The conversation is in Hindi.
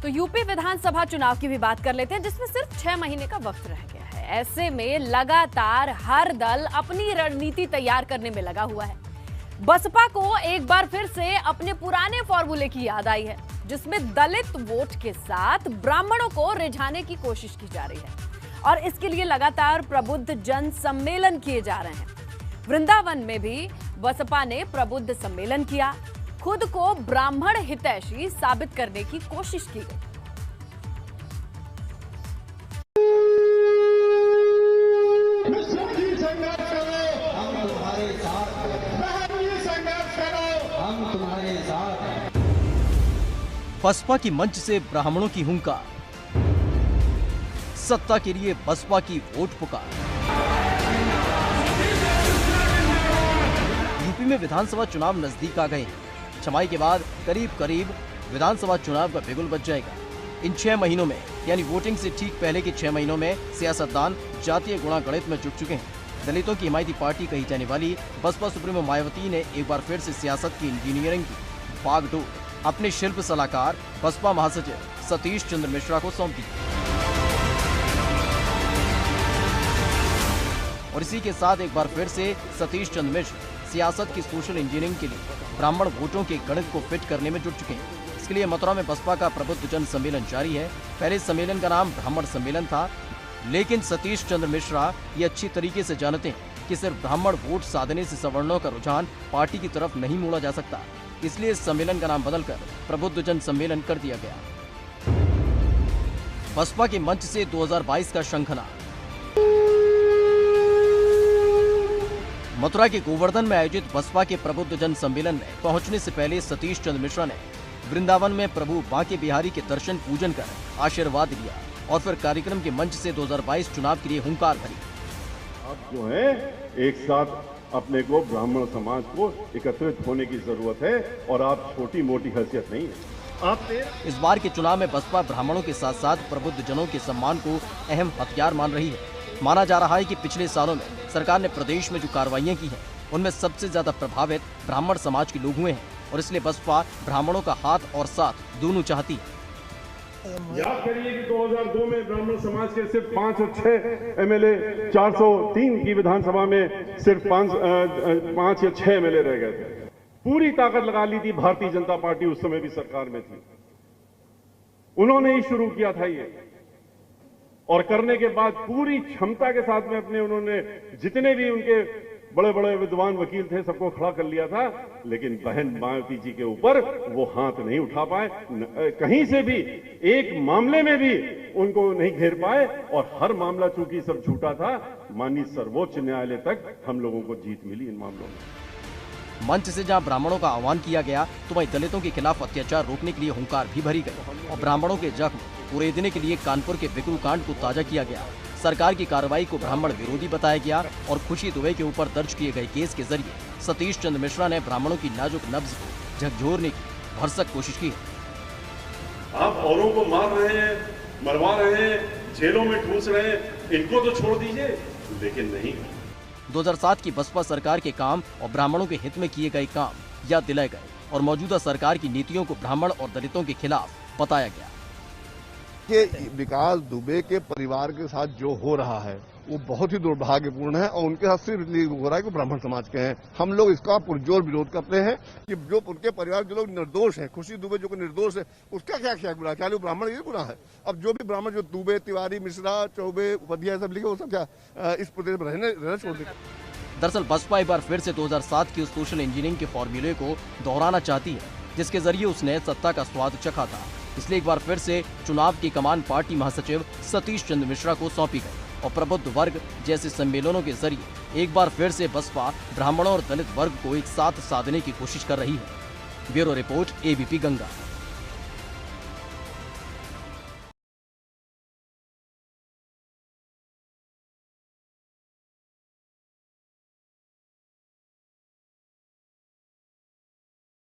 तो यूपी विधानसभा चुनाव की भी बात कर लेते हैं, जिसमें सिर्फ 6 महीने का वक्त रह गया है। ऐसे में लगातार हर दल अपनी रणनीति तैयार करने में लगा हुआ है। बसपा को एक बार फिर से अपने पुराने फॉर्मूले की याद आई है, जिसमें दलित वोट के साथ ब्राह्मणों को रिझाने की कोशिश की जा रही है और इसके लिए लगातार प्रबुद्ध जन सम्मेलन किए जा रहे हैं। वृंदावन में भी बसपा ने प्रबुद्ध सम्मेलन किया, खुद को ब्राह्मण हितैषी साबित करने की कोशिश की गई। बसपा की मंच से ब्राह्मणों की हुंकार, सत्ता के लिए बसपा की वोट पुकार। यूपी में विधानसभा चुनाव नजदीक आ गए हैं। छमाई के बाद करीब करीब विधानसभा चुनाव का बिगुल बज जाएगा। इन 6 महीनों में यानी वोटिंग से ठीक पहले के 6 महीनों में सियासतदान जातीय गुणा गणित में जुट चुके हैं। दलितों की हिमायती पार्टी कही जाने वाली बसपा सुप्रीमो मायावती ने एक बार फिर से सियासत की इंजीनियरिंग की बागडोर अपने शिल्प सलाहकार बसपा महासचिव सतीश चंद्र मिश्रा को सौंप दी और इसी के साथ एक बार फिर से सतीश चंद्र मिश्र सियासत की सोशल इंजीनियरिंग के लिए ब्राह्मण वोटों के गणित को फिट करने में जुट चुके हैं। इसके लिए मथुरा में बसपा का प्रबुद्ध जन सम्मेलन जारी है। पहले सम्मेलन का नाम ब्राह्मण सम्मेलन था, लेकिन सतीश चंद्र मिश्रा ये अच्छी तरीके से जानते हैं कि सिर्फ ब्राह्मण वोट साधने से सवर्णों का रुझान पार्टी की तरफ नहीं मोड़ा जा सकता। इसलिए इस सम्मेलन का नाम बदलकर प्रबुद्ध जन सम्मेलन कर दिया गया। बसपा के मंच से 2022 का शंखनाद। मथुरा के गोवर्धन में आयोजित बसपा के प्रबुद्ध जन सम्मेलन में पहुंचने से पहले सतीश चंद्र मिश्रा ने वृंदावन में प्रभु बांके बिहारी के दर्शन पूजन कर आशीर्वाद लिया और फिर कार्यक्रम के मंच से 2022 चुनाव के लिए हुंकार भरी। अब जो है एक साथ अपने को ब्राह्मण समाज को एकत्रित होने की जरूरत है और आप छोटी मोटी हैसियत नहीं है। आप इस बार के चुनाव में बसपा ब्राह्मणों के साथ साथ प्रबुद्ध जनों के सम्मान को अहम हथियार मान रही है। माना जा रहा है कि पिछले सालों में सरकार ने प्रदेश में जो कार्रवाइयां की हैं, उनमें सबसे ज्यादा प्रभावित ब्राह्मण समाज के लोग हुए हैं और इसलिए बसपा ब्राह्मणों का हाथ और साथ दोनों चाहती है। याद करिए कि 2002 में ब्राह्मण समाज के सिर्फ 5 और 6 एमएलए, 403 की विधानसभा में सिर्फ 5 या 6 एमएलए रह गए थे। पूरी ताकत लगा ली थी भारतीय जनता पार्टी, उस समय भी सरकार में थी। उन्होंने ही शुरू किया था ये, और करने के बाद पूरी क्षमता के साथ में अपने उन्होंने जितने भी उनके बड़े बड़े विद्वान वकील थे सबको खड़ा कर लिया था, लेकिन बहन मायावती जी के ऊपर वो हाथ नहीं उठा पाए। कहीं से भी एक मामले में भी उनको नहीं घेर पाए और हर मामला चूंकि सब झूठा था, माननीय सर्वोच्च न्यायालय तक हम लोगों को जीत मिली इन मामलों में। मंच से जहां ब्राह्मणों का आह्वान किया गया, तो वहीं दलितों के खिलाफ अत्याचार रोकने के लिए हुंकार भी भरी गई और ब्राह्मणों के जख्म पूरेदने के लिए कानपुर के बिकरू कांड को ताजा किया गया। सरकार की कार्रवाई को ब्राह्मण विरोधी बताया गया और खुशी दुबे के ऊपर दर्ज किए गए केस के जरिए सतीश चंद्र मिश्रा ने ब्राह्मणों की नाजुक नब्ज को झकझोरने की भरसक कोशिश की। आप औरों को मार रहे हैं, मरवा रहे हैं, जेलों में ठूस रहे हैं, इनको तो छोड़ दीजिए, लेकिन नहीं। 2007 की बसपा सरकार के काम और ब्राह्मणों के हित में किए गए काम याद दिलाए गए और मौजूदा सरकार की नीतियों को ब्राह्मण और दलितों के खिलाफ बताया गया। कि विकास दुबे के परिवार के साथ जो हो रहा है वो बहुत ही दुर्भाग्यपूर्ण है और उनके साथ सिर्फ इसलिए हो रहा है कि ब्राह्मण समाज के हैं। हम लोग इसका पुरजोर विरोध करते हैं कि जो उनके परिवार जो लोग निर्दोष हैं, खुशी दुबे जो निर्दोष है, उसका क्या क्या गुनाह, क्या ब्राह्मण ये गुनाह है? अब जो भी ब्राह्मण जो दुबे, तिवारी, मिश्रा, चौबे, उपाध्याय सब लिखे, वो सब क्या इस प्रदेश में रहना छोड़ दें? दरअसल बसपा एक बार फिर से 2007 की उस सोशल इंजीनियरिंग के फॉर्मूले को दोहराना चाहती है, जिसके जरिए उसने सत्ता का स्वाद चखा था। इसलिए एक बार फिर से चुनाव की कमान पार्टी महासचिव सतीश चंद्र मिश्रा को सौंपी गई और प्रबुद्ध वर्ग जैसे सम्मेलनों के जरिए एक बार फिर से बसपा ब्राह्मणों और दलित वर्ग को एक साथ साधने की कोशिश कर रही है। Bureau report, ABP Ganga.